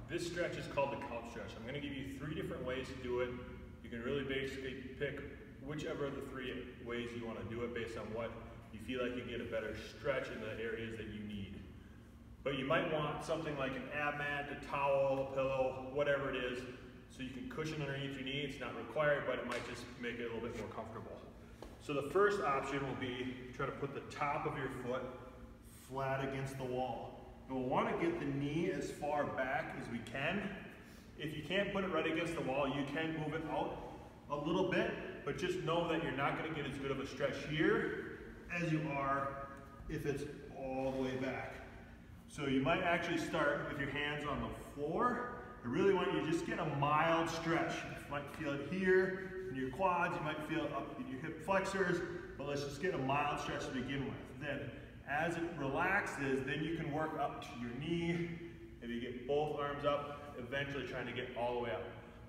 This stretch is called the couch stretch. I'm going to give you 3 different ways to do it. You can really basically pick whichever of the 3 ways you want to do it based on what you feel like you get a better stretch in the areas that you need. But you might want something like an ab mat, a towel, a pillow, whatever it is, so you can cushion underneath your knee. It's not required, but it might just make it a little bit more comfortable. So the first option will be try to put the top of your foot flat against the wall. And we'll want to get the knee as far back as we can. If you can't put it right against the wall, you can move it out a little bit, but just know that you're not going to get as good of a stretch here as you are if it's all the way back. So you might actually start with your hands on the floor. I really want you to just get a mild stretch. You might feel it here in your quads, you might feel it up in your hip flexors, but let's just get a mild stretch to begin with. Then, as it relaxes, then you can work up to your knee. Maybe you get both arms up, eventually trying to get all the way up.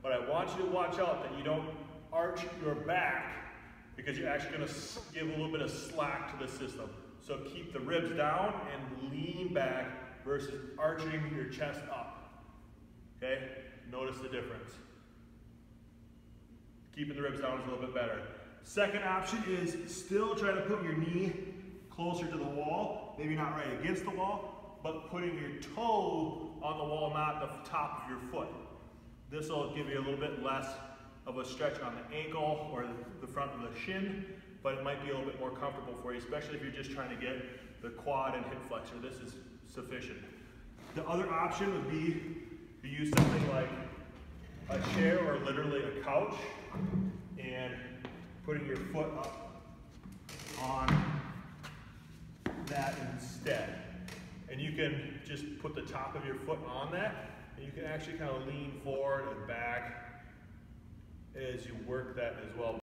But I want you to watch out that you don't arch your back because you're actually going to give a little bit of slack to the system. So keep the ribs down and lean back versus arching your chest up. Okay? Notice the difference. Keeping the ribs down is a little bit better. Second option is still try to put your knee closer to the wall, maybe not right against the wall, but putting your toe on the wall, not the top of your foot. This will give you a little bit less of a stretch on the ankle or the front of the shin, but it might be a little bit more comfortable for you, especially if you're just trying to get the quad and hip flexor. This is sufficient. The other option would be to use something like a chair or literally a couch and putting your foot up on that instead. And you can just put the top of your foot on that, and you can actually kind of lean forward and back as you work that as well.